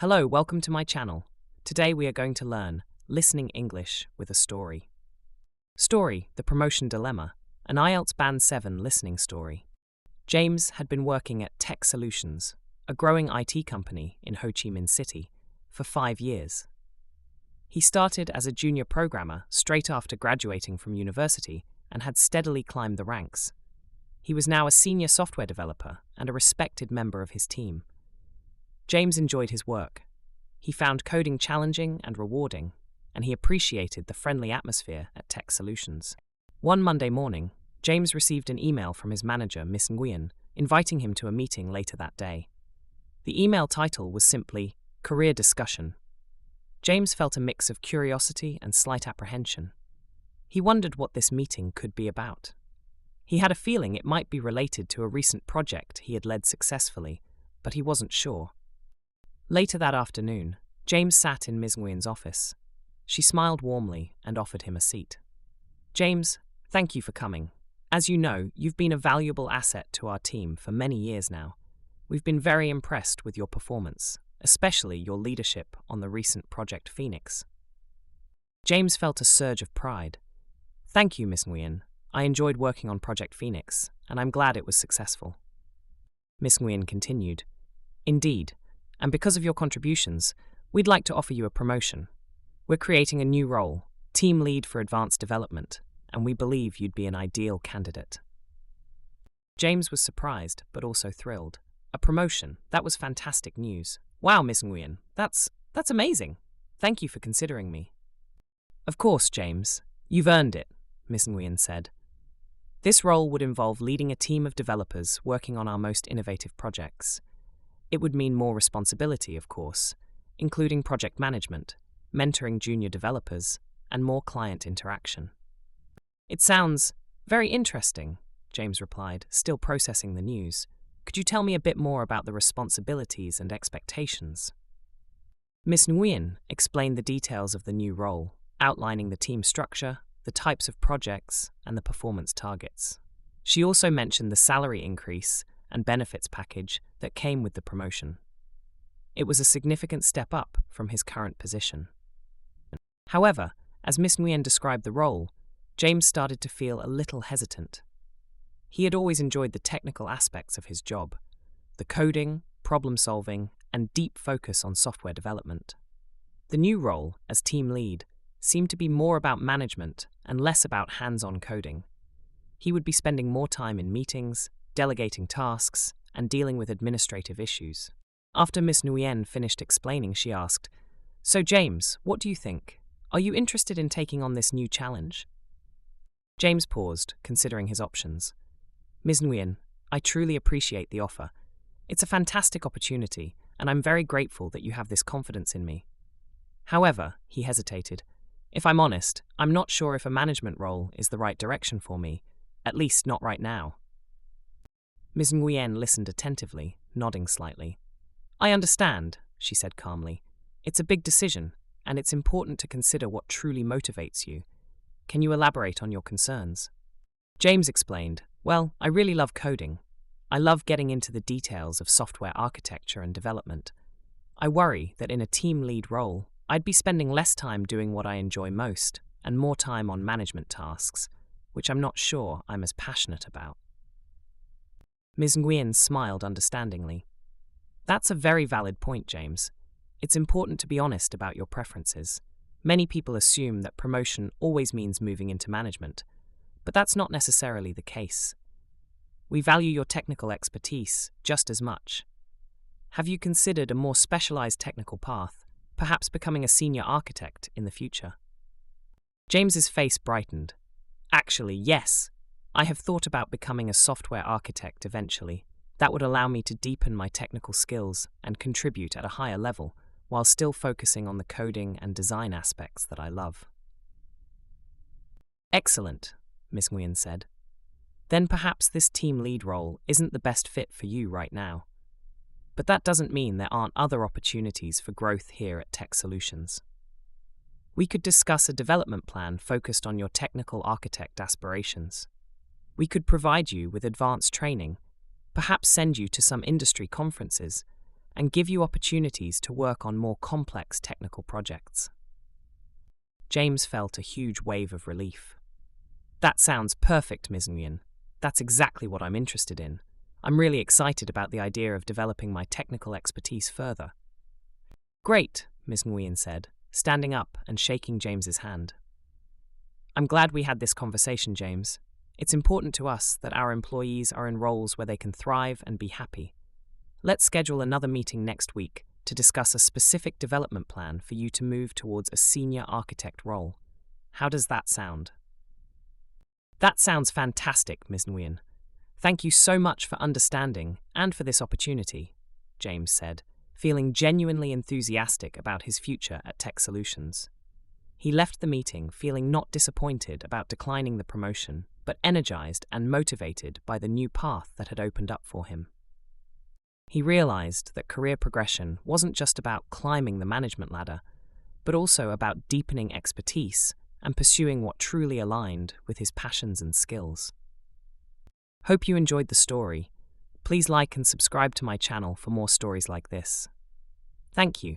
Hello, welcome to my channel. Today we are going to learn listening English with a story. Story, The Promotion Dilemma, an IELTS Band 7 listening story. James had been working at Tech Solutions, a growing IT company in Ho Chi Minh City, for 5 years. He started as a junior programmer straight after graduating from university and had steadily climbed the ranks. He was now a senior software developer and a respected member of his team. James enjoyed his work. He found coding challenging and rewarding, and he appreciated the friendly atmosphere at Tech Solutions. One Monday morning, James received an email from his manager, Miss Nguyen, inviting him to a meeting later that day. The email title was simply Career Discussion. James felt a mix of curiosity and slight apprehension. He wondered what this meeting could be about. He had a feeling it might be related to a recent project he had led successfully, but he wasn't sure. Later that afternoon, James sat in Ms. Nguyen's office. She smiled warmly and offered him a seat. James, thank you for coming. As you know, you've been a valuable asset to our team for many years now. We've been very impressed with your performance, especially your leadership on the recent Project Phoenix. James felt a surge of pride. Thank you, Ms. Nguyen. I enjoyed working on Project Phoenix, and I'm glad it was successful. Ms. Nguyen continued, Indeed, and because of your contributions, we'd like to offer you a promotion. We're creating a new role, Team Lead for Advanced Development, and we believe you'd be an ideal candidate. James was surprised, but also thrilled. A promotion, that was fantastic news. Wow, Miss Nguyen, that's amazing. Thank you for considering me. Of course, James, you've earned it, Miss Nguyen said. This role would involve leading a team of developers working on our most innovative projects. It would mean more responsibility, of course, including project management, mentoring junior developers, and more client interaction. It sounds very interesting, James replied, still processing the news. Could you tell me a bit more about the responsibilities and expectations? Miss Nguyen explained the details of the new role, outlining the team structure, the types of projects, and the performance targets. She also mentioned the salary increase and benefits package that came with the promotion. It was a significant step up from his current position. However, as Miss Nguyen described the role, James started to feel a little hesitant. He had always enjoyed the technical aspects of his job, the coding, problem-solving, and deep focus on software development. The new role, as team lead, seemed to be more about management and less about hands-on coding. He would be spending more time in meetings, delegating tasks, and dealing with administrative issues. After Miss Nguyen finished explaining, she asked, So James, what do you think? Are you interested in taking on this new challenge? James paused, considering his options. Ms. Nguyen, I truly appreciate the offer. It's a fantastic opportunity, and I'm very grateful that you have this confidence in me. However, he hesitated. If I'm honest, I'm not sure if a management role is the right direction for me, at least not right now. Ms. Nguyen listened attentively, nodding slightly. I understand, she said calmly. It's a big decision, and it's important to consider what truly motivates you. Can you elaborate on your concerns? James explained, Well, I really love coding. I love getting into the details of software architecture and development. I worry that in a team lead role, I'd be spending less time doing what I enjoy most and more time on management tasks, which I'm not sure I'm as passionate about. Ms. Nguyen smiled understandingly. That's a very valid point, James. It's important to be honest about your preferences. Many people assume that promotion always means moving into management, but that's not necessarily the case. We value your technical expertise just as much. Have you considered a more specialized technical path, perhaps becoming a senior architect in the future? James's face brightened. Actually, yes. I have thought about becoming a software architect eventually. That would allow me to deepen my technical skills and contribute at a higher level, while still focusing on the coding and design aspects that I love. Excellent, Ms. Nguyen said. Then perhaps this team lead role isn't the best fit for you right now. But that doesn't mean there aren't other opportunities for growth here at Tech Solutions. We could discuss a development plan focused on your technical architect aspirations. We could provide you with advanced training, perhaps send you to some industry conferences, and give you opportunities to work on more complex technical projects. James felt a huge wave of relief. That sounds perfect, Ms. Nguyen. That's exactly what I'm interested in. I'm really excited about the idea of developing my technical expertise further. Great, Ms. Nguyen said, standing up and shaking James's hand. I'm glad we had this conversation, James. It's important to us that our employees are in roles where they can thrive and be happy. Let's schedule another meeting next week to discuss a specific development plan for you to move towards a senior architect role. How does that sound? That sounds fantastic, Ms. Nguyen. Thank you so much for understanding and for this opportunity, James said, feeling genuinely enthusiastic about his future at Tech Solutions. He left the meeting feeling not disappointed about declining the promotion, but energized and motivated by the new path that had opened up for him. He realized that career progression wasn't just about climbing the management ladder, but also about deepening expertise and pursuing what truly aligned with his passions and skills. Hope you enjoyed the story. Please like and subscribe to my channel for more stories like this. Thank you.